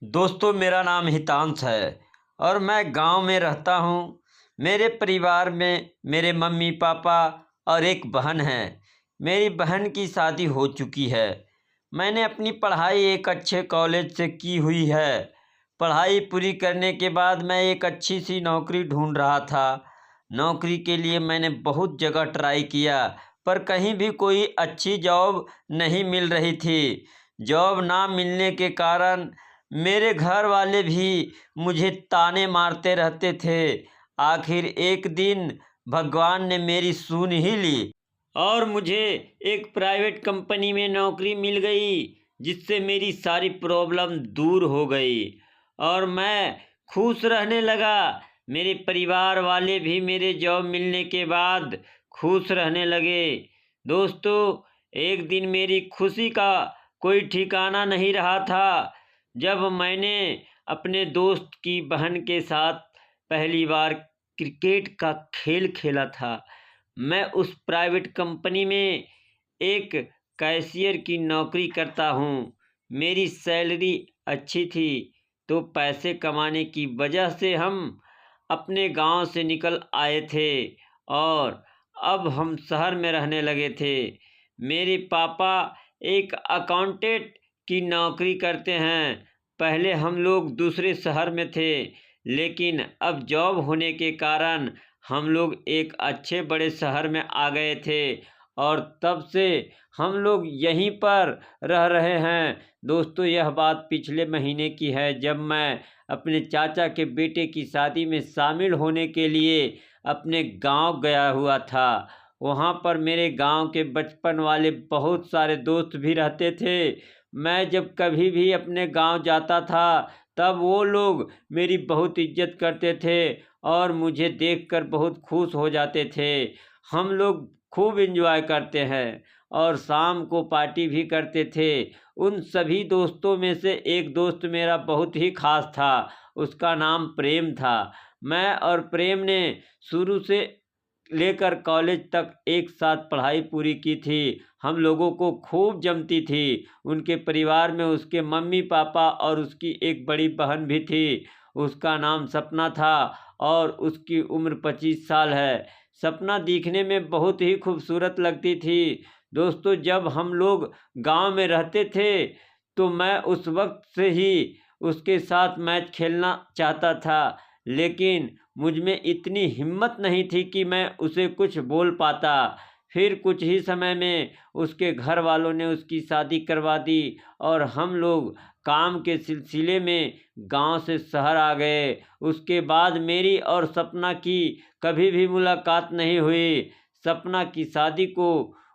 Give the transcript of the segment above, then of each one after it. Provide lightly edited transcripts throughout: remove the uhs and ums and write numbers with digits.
दोस्तों, मेरा नाम हितांश है और मैं गांव में रहता हूं। मेरे परिवार में मेरे मम्मी पापा और एक बहन है। मेरी बहन की शादी हो चुकी है। मैंने अपनी पढ़ाई एक अच्छे कॉलेज से की हुई है। पढ़ाई पूरी करने के बाद मैं एक अच्छी सी नौकरी ढूंढ रहा था। नौकरी के लिए मैंने बहुत जगह ट्राई किया, पर कहीं भी कोई अच्छी जॉब नहीं मिल रही थी। जॉब ना मिलने के कारण मेरे घर वाले भी मुझे ताने मारते रहते थे। आखिर एक दिन भगवान ने मेरी सुन ही ली और मुझे एक प्राइवेट कंपनी में नौकरी मिल गई, जिससे मेरी सारी प्रॉब्लम दूर हो गई और मैं खुश रहने लगा। मेरे परिवार वाले भी मेरे जॉब मिलने के बाद खुश रहने लगे। दोस्तों, एक दिन मेरी खुशी का कोई ठिकाना नहीं रहा था जब मैंने अपने दोस्त की बहन के साथ पहली बार क्रिकेट का खेल खेला था। मैं उस प्राइवेट कंपनी में एक कैशियर की नौकरी करता हूँ। मेरी सैलरी अच्छी थी, तो पैसे कमाने की वजह से हम अपने गांव से निकल आए थे और अब हम शहर में रहने लगे थे। मेरे पापा एक अकाउंटेंट की नौकरी करते हैं। पहले हम लोग दूसरे शहर में थे, लेकिन अब जॉब होने के कारण हम लोग एक अच्छे बड़े शहर में आ गए थे और तब से हम लोग यहीं पर रह रहे हैं। दोस्तों, यह बात पिछले महीने की है, जब मैं अपने चाचा के बेटे की शादी में शामिल होने के लिए अपने गांव गया हुआ था। वहाँ पर मेरे गांव के बचपन वाले बहुत सारे दोस्त भी रहते थे। मैं जब कभी भी अपने गांव जाता था, तब वो लोग मेरी बहुत इज्जत करते थे और मुझे देखकर बहुत खुश हो जाते थे। हम लोग खूब एंजॉय करते हैं और शाम को पार्टी भी करते थे। उन सभी दोस्तों में से एक दोस्त मेरा बहुत ही खास था। उसका नाम प्रेम था। मैं और प्रेम ने शुरू से लेकर कॉलेज तक एक साथ पढ़ाई पूरी की थी। हम लोगों को खूब जमती थी। उनके परिवार में उसके मम्मी पापा और उसकी एक बड़ी बहन भी थी। उसका नाम सपना था और उसकी उम्र 25 साल है। सपना दिखने में बहुत ही खूबसूरत लगती थी। दोस्तों, जब हम लोग गांव में रहते थे, तो मैं उस वक्त से ही उसके साथ मैच खेलना चाहता था, लेकिन मुझ में इतनी हिम्मत नहीं थी कि मैं उसे कुछ बोल पाता। फिर कुछ ही समय में उसके घर वालों ने उसकी शादी करवा दी और हम लोग काम के सिलसिले में गांव से शहर आ गए। उसके बाद मेरी और सपना की कभी भी मुलाकात नहीं हुई। सपना की शादी को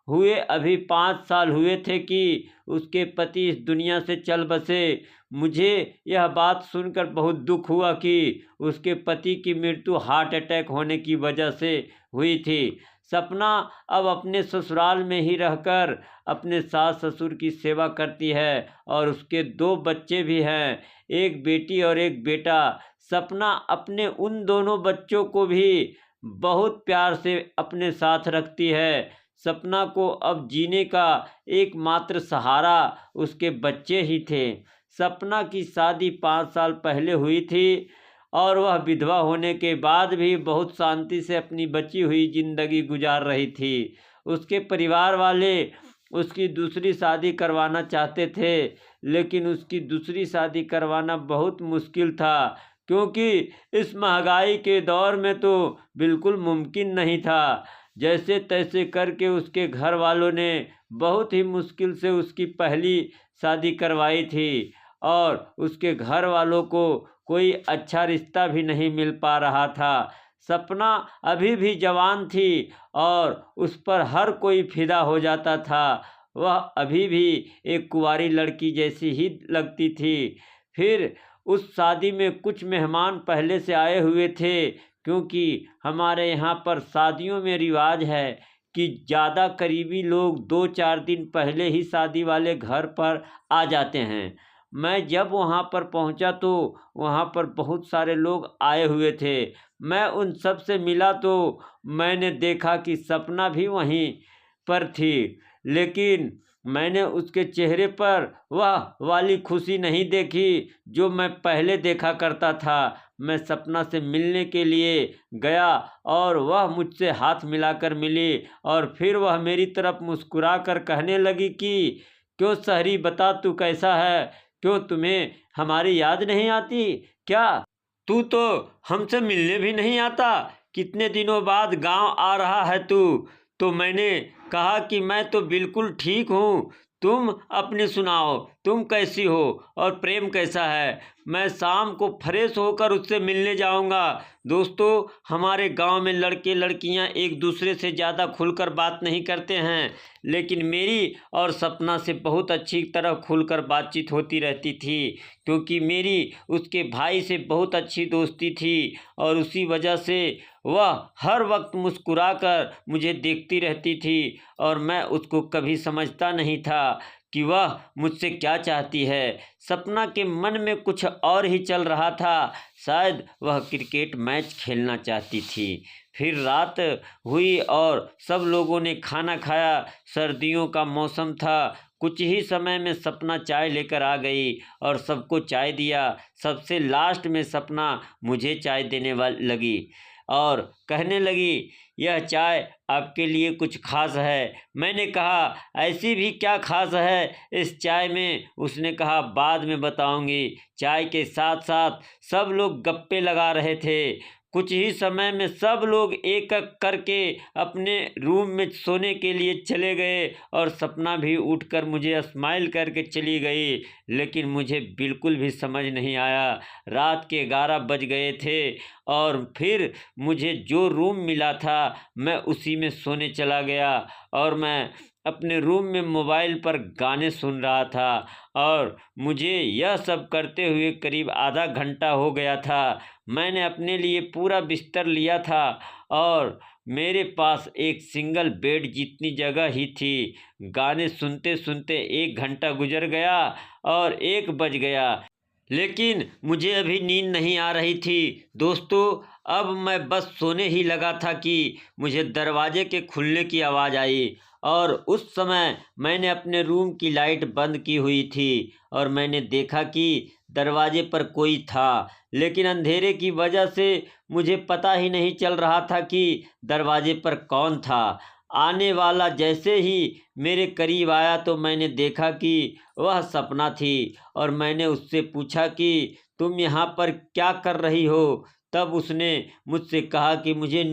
हुए अभी 5 साल हुए थे कि उसके पति इस दुनिया से चल बसे। मुझे यह बात सुनकर बहुत दुख हुआ कि उसके पति की मृत्यु हार्ट अटैक होने की वजह से हुई थी। सपना अब अपने ससुराल में ही रहकर अपने सास ससुर की सेवा करती है और उसके 2 बच्चे भी हैं, एक बेटी और एक बेटा। सपना अपने उन दोनों बच्चों को भी बहुत प्यार से अपने साथ रखती है। सपना को अब जीने का एकमात्र सहारा उसके बच्चे ही थे। सपना की शादी 5 साल पहले हुई थी और वह विधवा होने के बाद भी बहुत शांति से अपनी बची हुई जिंदगी गुजार रही थी। उसके परिवार वाले उसकी दूसरी शादी करवाना चाहते थे, लेकिन उसकी दूसरी शादी करवाना बहुत मुश्किल था, क्योंकि इस महंगाई के दौर में तो बिल्कुल मुमकिन नहीं था। जैसे तैसे करके उसके घर वालों ने बहुत ही मुश्किल से उसकी पहली शादी करवाई थी और उसके घर वालों को कोई अच्छा रिश्ता भी नहीं मिल पा रहा था। सपना अभी भी जवान थी और उस पर हर कोई फिदा हो जाता था। वह अभी भी एक कुंवारी लड़की जैसी ही लगती थी। फिर उस शादी में कुछ मेहमान पहले से आए हुए थे, क्योंकि हमारे यहाँ पर शादियों में रिवाज है कि ज़्यादा करीबी लोग 2-4 दिन पहले ही शादी वाले घर पर आ जाते हैं। मैं जब वहाँ पर पहुँचा तो वहाँ पर बहुत सारे लोग आए हुए थे। मैं उन सब से मिला तो मैंने देखा कि सपना भी वहीं पर थी, लेकिन मैंने उसके चेहरे पर वह वाली खुशी नहीं देखी जो मैं पहले देखा करता था। मैं सपना से मिलने के लिए गया और वह मुझसे हाथ मिलाकर मिली और फिर वह मेरी तरफ मुस्कुरा कर कहने लगी कि क्यों शहरी, बता तू कैसा है? क्यों तुम्हें हमारी याद नहीं आती क्या? तू तो हमसे मिलने भी नहीं आता। कितने दिनों बाद गांव आ रहा है तू। तो मैंने कहा कि मैं तो बिल्कुल ठीक हूँ, तुम अपनी सुनाओ, तुम कैसी हो और प्रेम कैसा है? मैं शाम को फ्रेश होकर उससे मिलने जाऊंगा। दोस्तों, हमारे गांव में लड़के लड़कियां एक दूसरे से ज़्यादा खुलकर बात नहीं करते हैं, लेकिन मेरी और सपना से बहुत अच्छी तरह खुलकर बातचीत होती रहती थी, क्योंकि मेरी उसके भाई से बहुत अच्छी दोस्ती थी और उसी वजह से वह हर वक्त मुस्कुराकर मुझे देखती रहती थी और मैं उसको कभी समझता नहीं था कि वह मुझसे क्या चाहती है। सपना के मन में कुछ और ही चल रहा था, शायद वह क्रिकेट मैच खेलना चाहती थी। फिर रात हुई और सब लोगों ने खाना खाया। सर्दियों का मौसम था। कुछ ही समय में सपना चाय लेकर आ गई और सबको चाय दिया। सबसे लास्ट में सपना मुझे चाय देने लगी और कहने लगी, यह चाय आपके लिए कुछ खास है। मैंने कहा, ऐसी भी क्या खास है इस चाय में? उसने कहा, बाद में बताऊंगी। चाय के साथ साथ सब लोग गप्पे लगा रहे थे। कुछ ही समय में सब लोग एक एक करके अपने रूम में सोने के लिए चले गए और सपना भी उठकर मुझे स्माइल करके चली गई, लेकिन मुझे बिल्कुल भी समझ नहीं आया। रात के 11 बज गए थे और फिर मुझे जो रूम मिला था मैं उसी में सोने चला गया और मैं अपने रूम में मोबाइल पर गाने सुन रहा था और मुझे यह सब करते हुए करीब आधा घंटा हो गया था। मैंने अपने लिए पूरा बिस्तर लिया था और मेरे पास एक सिंगल बेड जितनी जगह ही थी। गाने सुनते सुनते 1 घंटा गुजर गया और 1 बज गया, लेकिन मुझे अभी नींद नहीं आ रही थी। दोस्तों, अब मैं बस सोने ही लगा था कि मुझे दरवाजे के खुलने की आवाज़ आई और उस समय मैंने अपने रूम की लाइट बंद की हुई थी और मैंने देखा कि दरवाजे पर कोई था, लेकिन अंधेरे की वजह से मुझे पता ही नहीं चल रहा था कि दरवाजे पर कौन था। आने वाला जैसे ही मेरे करीब आया तो मैंने देखा कि वह सपना थी और मैंने उससे पूछा कि तुम यहाँ पर क्या कर रही हो? तब उसने मुझसे कहा कि मुझे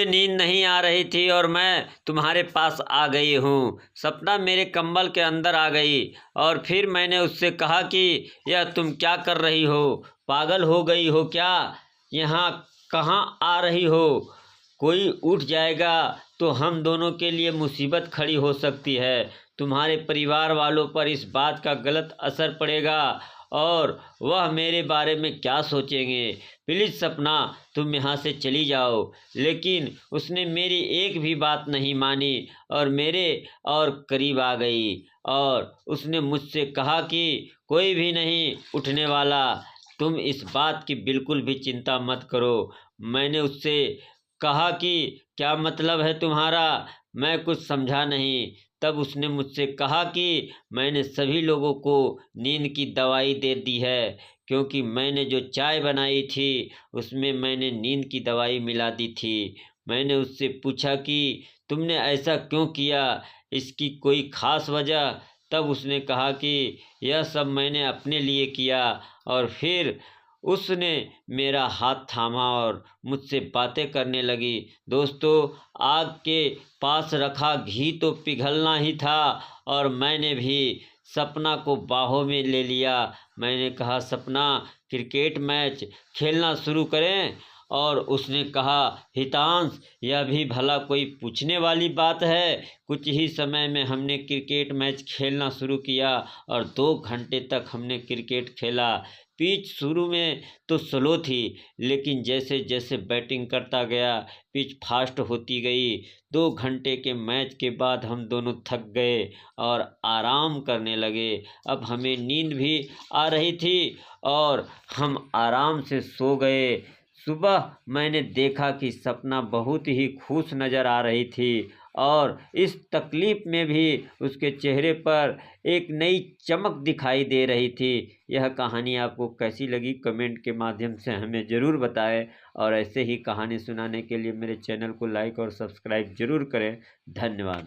नींद नहीं आ रही थी और मैं तुम्हारे पास आ गई हूँ। सपना मेरे कंबल के अंदर आ गई और फिर मैंने उससे कहा कि यह तुम क्या कर रही हो? पागल हो गई हो क्या? यहाँ कहाँ आ रही हो? कोई उठ जाएगा तो हम दोनों के लिए मुसीबत खड़ी हो सकती है। तुम्हारे परिवार वालों पर इस बात का गलत असर पड़ेगा और वह मेरे बारे में क्या सोचेंगे। प्लीज़ सपना, तुम यहाँ से चली जाओ। लेकिन उसने मेरी एक भी बात नहीं मानी और मेरे और करीब आ गई और उसने मुझसे कहा कि कोई भी नहीं उठने वाला, तुम इस बात की बिल्कुल भी चिंता मत करो। मैंने उससे कहा कि क्या मतलब है तुम्हारा? मैं कुछ समझा नहीं। तब उसने मुझसे कहा कि मैंने सभी लोगों को नींद की दवाई दे दी है, क्योंकि मैंने जो चाय बनाई थी उसमें मैंने नींद की दवाई मिला दी थी। मैंने उससे पूछा कि तुमने ऐसा क्यों किया, इसकी कोई ख़ास वजह? तब उसने कहा कि यह सब मैंने अपने लिए किया और फिर उसने मेरा हाथ थामा और मुझसे बातें करने लगी। दोस्तों, आग के पास रखा घी तो पिघलना ही था और मैंने भी सपना को बाहों में ले लिया। मैंने कहा, सपना, क्रिकेट मैच खेलना शुरू करें? और उसने कहा, हितांश, यह भी भला कोई पूछने वाली बात है। कुछ ही समय में हमने क्रिकेट मैच खेलना शुरू किया और 2 घंटे तक हमने क्रिकेट खेला। पिच शुरू में तो स्लो थी, लेकिन जैसे जैसे बैटिंग करता गया पिच फास्ट होती गई। 2 घंटे के मैच के बाद हम दोनों थक गए और आराम करने लगे। अब हमें नींद भी आ रही थी और हम आराम से सो गए। सुबह मैंने देखा कि सपना बहुत ही खुश नज़र आ रही थी और इस तकलीफ़ में भी उसके चेहरे पर एक नई चमक दिखाई दे रही थी। यह कहानी आपको कैसी लगी कमेंट के माध्यम से हमें ज़रूर बताएं और ऐसे ही कहानी सुनाने के लिए मेरे चैनल को लाइक और सब्सक्राइब ज़रूर करें। धन्यवाद।